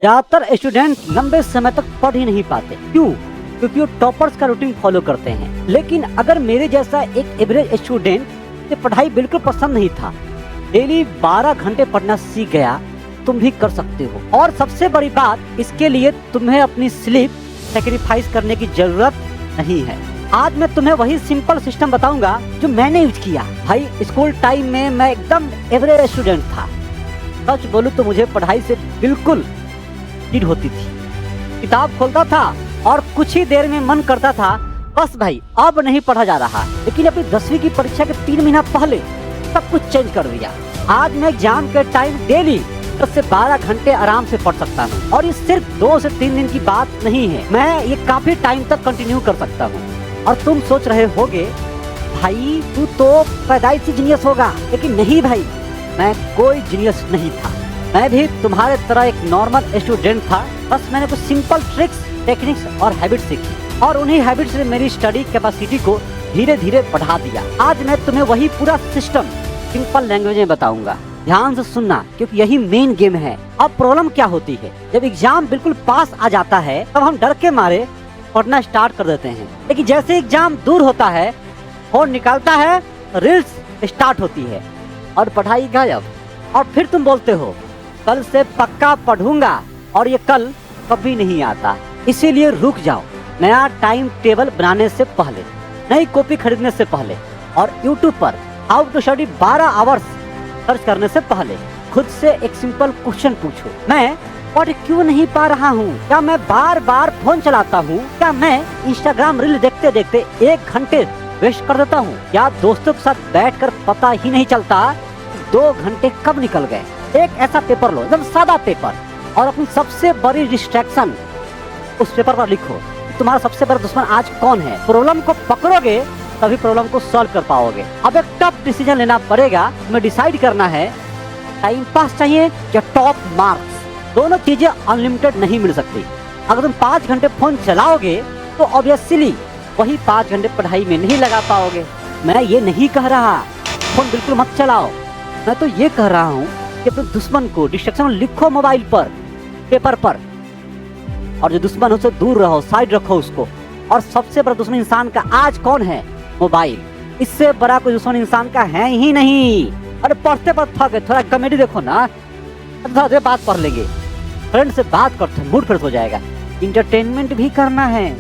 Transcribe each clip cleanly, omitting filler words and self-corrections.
ज्यादातर स्टूडेंट लंबे समय तक पढ़ ही नहीं पाते। क्यों? क्योंकि वो टॉपर्स का रूटीन फॉलो करते हैं। लेकिन अगर मेरे जैसा एक एवरेज स्टूडेंट से पढ़ाई बिल्कुल पसंद नहीं था, डेली 12 घंटे पढ़ना सीख गया, तुम भी कर सकते हो। और सबसे बड़ी बात, इसके लिए तुम्हें अपनी स्लीप सेक्रीफाइस करने की जरूरत नहीं है। आज मैं तुम्हें वही सिंपल सिस्टम बताऊंगा जो मैंने यूज किया। भाई, स्कूल टाइम में मैं एकदम एवरेज स्टूडेंट था। सच बोलूं तो मुझे पढ़ाई से बिल्कुल चिढ़ होती थी। किताब खोलता था और कुछ ही देर में मन करता था बस भाई अब नहीं पढ़ा जा रहा। लेकिन अपनी 10वीं की परीक्षा के 3 महीना पहले सब कुछ चेंज कर दिया। आज मैं एग्जाम के टाइम डेली 10 से 12 घंटे आराम से पढ़ सकता हूँ। और ये सिर्फ 2 से 3 दिन की बात नहीं है, मैं ये काफी टाइम तक कंटिन्यू कर सकता हूँ। और तुम सोच रहे होगे भाई तू तो पैदाइशी जीनियस होगा, लेकिन नहीं भाई, मैं कोई जीनियस नहीं था। मैं भी तुम्हारे तरह एक नॉर्मल स्टूडेंट था। बस मैंने कुछ सिंपल ट्रिक्स, टेक्निक्स और हैबिट सीखी और उन्हीं हैबिट से मेरी स्टडी कैपेसिटी को धीरे धीरे बढ़ा दिया। आज मैं तुम्हें वही पूरा सिस्टम सिंपल लैंग्वेज में बताऊंगा। ध्यान से सुनना, क्योंकि यही मेन गेम है। अब प्रॉब्लम क्या होती है, जब एग्जाम बिल्कुल पास आ जाता है तब हम डर के मारे पढ़ना स्टार्ट कर देते हैं। लेकिन जैसे एग्जाम दूर होता है, फोन निकालता है, रील्स स्टार्ट होती है और पढ़ाई गायब। और फिर तुम बोलते हो कल से पक्का पढ़ूंगा, और ये कल कभी नहीं आता। इसीलिए रुक जाओ। नया टाइम टेबल बनाने से पहले, नई कॉपी खरीदने से पहले और YouTube पर how to study 12 hours search करने से पहले खुद से एक सिंपल क्वेश्चन पूछो, मैं पढ़ क्यों नहीं पा रहा हूँ? क्या मैं बार बार फोन चलाता हूँ? क्या मैं इंस्टाग्राम रील देखते देखते 1 घंटे वेस्ट कर देता हूँ? या दोस्तों के साथ बैठकर पता ही नहीं चलता 2 घंटे कब निकल गए? एक ऐसा पेपर लो, एकदम सादा पेपर, और अपनी सबसे बड़ी डिस्ट्रैक्शन उस पेपर पर लिखो। तुम्हारा सबसे बड़ा दुश्मन आज कौन है? प्रॉब्लम को पकड़ोगे तभी प्रॉब्लम को सॉल्व कर पाओगे। अब एक टफ डिसीजन लेना पड़ेगा। तुम्हें डिसाइड करना है टाइम पास चाहिए या टॉप मार्क्स। दोनों चीजें अनलिमिटेड नहीं मिल सकती। अगर तुम 5 घंटे फोन चलाओगे तो ऑब्वियसली वही 5 घंटे पढ़ाई में नहीं लगा पाओगे। मैं ये नहीं कह रहा फोन बिल्कुल मत चलाओ, मैं तो ये कह रहा हूँ कि अपने दुश्मन को डिस्ट्रैक्शन लिखो मोबाइल पर, पेपर पर, और जो दुश्मन उससे दूर रहो, साइड रखो उसको। और सबसे बड़ा दुश्मन इंसान का आज कौन है? मोबाइल। इससे बड़ा कोई दुश्मन इंसान का है ही नहीं। अरे पढ़ते पढ़ते थक गए, थोड़ा कॉमेडी देखो ना, थोड़ा देर बात पढ़ लेंगे, फ्रेंड से बात करते हैं, मूड फ्रेश हो जाएगा। इंटरटेनमेंट भी करना है,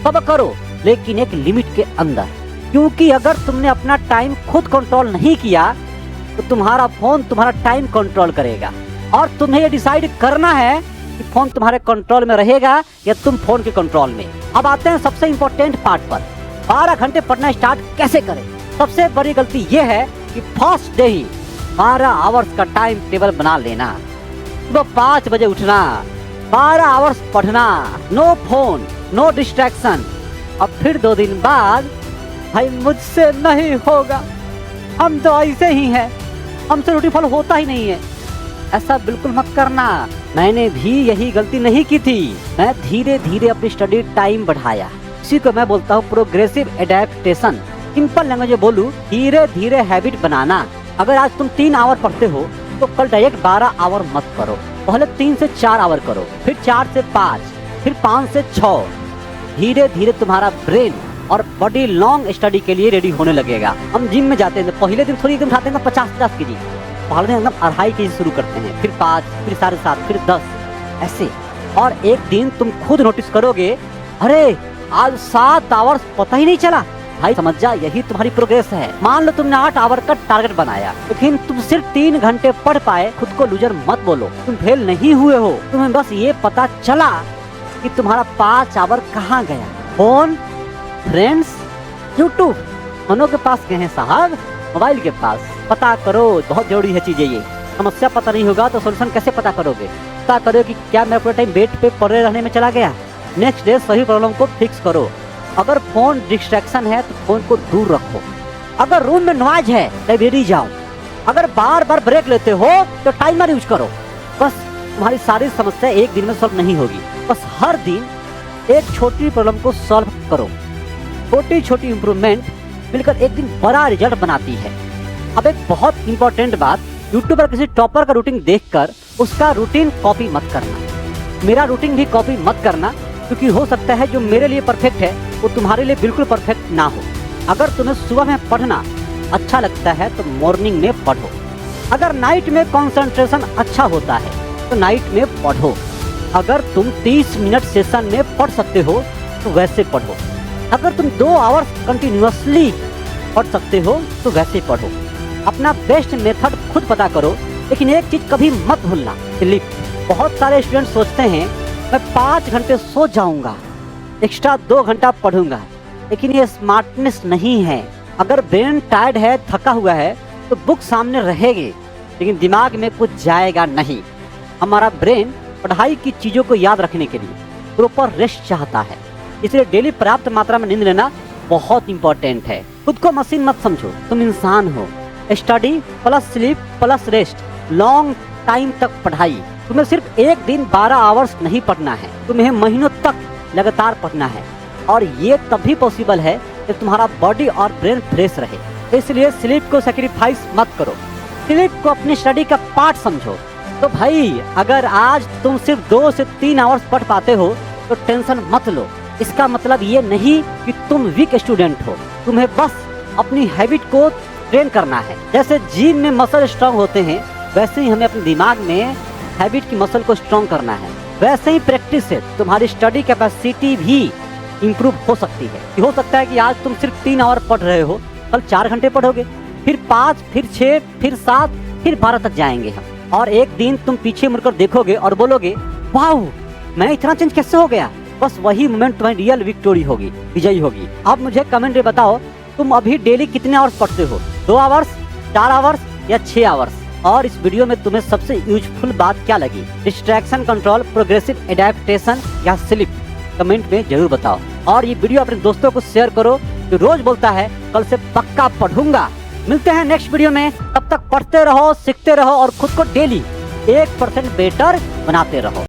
सब करो, लेकिन एक लिमिट के अंदर। क्योंकि अगर तुमने अपना टाइम खुद कंट्रोल नहीं किया तो तुम्हारा फोन तुम्हारा टाइम कंट्रोल करेगा। और तुम्हें ये डिसाइड करना है कि फोन तुम्हारे कंट्रोल में रहेगा या तुम फोन के कंट्रोल में। अब आते हैं सबसे इम्पोर्टेंट पार्ट पर, 12 घंटे पढ़ना स्टार्ट कैसे करें। सबसे बड़ी गलती ये है कि फर्स्ट डे ही 12 आवर्स का टाइम टेबल बना लेना। सुबह 5 बजे उठना, 12 आवर्स पढ़ना, नो फोन, नो डिस्ट्रैक्शन। और फिर 2 दिन बाद भाई मुझसे नहीं होगा, हम तो ऐसे ही हैं, हमसे रूटीन फॉलो होता ही नहीं है। ऐसा बिल्कुल मत करना। मैंने भी यही गलती नहीं की थी। मैं धीरे धीरे अपनी स्टडी टाइम बढ़ाया। इसी को मैं बोलता हूँ प्रोग्रेसिव एडेप्टेशन। सिंपल लैंग्वेज में बोलूँ, धीरे धीरे हैबिट बनाना। अगर आज तुम 3 आवर पढ़ते हो तो कल डायरेक्ट 12 आवर मत करो। पहले 3 से 4 आवर करो, फिर 4 से 5, फिर 5 से 6। धीरे धीरे तुम्हारा ब्रेन और बॉडी लॉन्ग स्टडी के लिए रेडी होने लगेगा। हम जिम में जाते हैं, पहले दिन थोड़ी एकदम उठाते हैं 50-50 केजी, पहले दिन एकदम 2.5 केजी शुरू करते हैं, फिर 5, फिर 7.5, फिर 10, ऐसे। और एक दिन तुम खुद नोटिस करोगे, अरे आज 7 आवर्स पता ही नहीं चला। भाई समझ जा, यही तुम्हारी प्रोग्रेस है। मान लो तुमने 8 आवर का टारगेट बनाया, लेकिन तुम सिर्फ 3 घंटे पढ़ पाए। खुद को लूजर मत बोलो, तुम फेल नहीं हुए हो। तुम्हें बस ये पता चला कि तुम्हारा 5 आवर कहाँ गया। फोन, फ्रेंड्स, यूट्यूब, दोनों के पास गए हैं साहब, मोबाइल के पास। पता करो, बहुत जरूरी है चीजें ये। समस्या पता नहीं होगा तो सोल्यूशन कैसे पता करोगे? पता करो कि क्या मैं पूरा टाइम बेड पे पड़े रहने में चला गया। नेक्स्ट डे सही प्रॉब्लम को फिक्स करो। अगर फोन डिस्ट्रैक्शन है तो फोन को दूर रखो। अगर रूम में नॉइज है लाइब्रेरी जाओ। अगर बार बार ब्रेक लेते हो तो टाइमर यूज करो। बस तुम्हारी सारी समस्या एक दिन में सॉल्व नहीं होगी। बस हर दिन एक छोटी प्रॉब्लम को सॉल्व करो। छोटी छोटी इंप्रूवमेंट मिलकर एक दिन बड़ा रिजल्ट बनाती है। अब एक बहुत इंपॉर्टेंट बात, यूट्यूब पर किसी टॉपर का रूटीन देखकर उसका रूटीन कॉपी मत करना। मेरा रूटीन भी कॉपी मत करना, क्योंकि हो सकता है जो मेरे लिए परफेक्ट है वो तुम्हारे लिए बिल्कुल परफेक्ट ना हो। अगर तुम्हें सुबह में पढ़ना अच्छा लगता है तो मॉर्निंग में पढ़ो। अगर नाइट में कंसंट्रेशन अच्छा होता है तो नाइट में पढ़ो। अगर तुम 30 मिनट सेशन में पढ़ सकते हो तो वैसे पढ़ो। अगर तुम 2 आवर्स कंटिन्यूअसली पढ़ सकते हो तो वैसे पढ़ो। अपना बेस्ट मेथड खुद पता करो, लेकिन एक चीज कभी मत भूलना, स्लीप। बहुत सारे स्टूडेंट सोचते हैं मैं 5 घंटे सो जाऊंगा, एक्स्ट्रा 2 घंटा पढ़ूंगा, लेकिन ये स्मार्टनेस नहीं है। अगर ब्रेन टायर्ड है, थका हुआ है, तो बुक सामने रहेगी लेकिन दिमाग में कुछ जाएगा नहीं। हमारा ब्रेन पढ़ाई की चीज़ों को याद रखने के लिए प्रॉपर रेस्ट चाहता है, इसलिए डेली पर्याप्त मात्रा में नींद लेना बहुत इंपॉर्टेंट है। खुद को मशीन मत समझो, तुम इंसान हो। Study plus sleep plus rest, long time तक पढ़ाई। तुम्हें सिर्फ एक दिन 12 आवर्स नहीं पढ़ना है, तुम्हें महीनों तक लगातार पढ़ना है, और ये तभी पॉसिबल है जब तुम्हारा बॉडी और ब्रेन फ्रेश रहे। इसलिए स्लीप को सेक्रीफाइस मत करो, स्लीप को अपनी स्टडी का पार्ट समझो। तो भाई, अगर आज तुम सिर्फ 2 से 3 आवर्स पढ़ पाते हो तो टेंशन मत लो। इसका मतलब ये नहीं कि तुम वीक स्टूडेंट हो, तुम्हें बस अपनी हैबिट को ट्रेन करना है। जैसे जिम में मसल स्ट्रांग होते हैं, वैसे ही हमें अपने दिमाग में हैबिट की मसल को स्ट्रांग करना है। वैसे ही प्रैक्टिस से तुम्हारी स्टडी कैपेसिटी भी इम्प्रूव हो सकती है। हो सकता है कि आज तुम सिर्फ 3 आवर पढ़ रहे हो, कल 4 घंटे पढ़ोगे, फिर 5, फिर 6, फिर 7, फिर 12 तक जाएंगे हम। और एक दिन तुम पीछे मुड़कर देखोगे और बोलोगे वाह, मैं इतना चेंज कैसे हो गया। बस वही मोमेंट तुम्हारी रियल विक्टोरी होगी, विजयी होगी। अब मुझे कमेंट में बताओ, तुम अभी डेली कितने आवर्स पढ़ते हो? 2 आवर्स, 4 आवर्स या 6 आवर्स? और इस वीडियो में तुम्हें सबसे यूजफुल बात क्या लगी? डिस्ट्रैक्शन कंट्रोल, प्रोग्रेसिव एडेप्टेशन या स्लीप? कमेंट में जरूर बताओ। और ये वीडियो अपने दोस्तों को शेयर करो जो रोज बोलता है कल से पक्का पढ़ूंगा। मिलते हैं नेक्स्ट वीडियो में, तब तक पढ़ते रहो, सीखते रहो और खुद को डेली 1% बेटर बनाते रहो।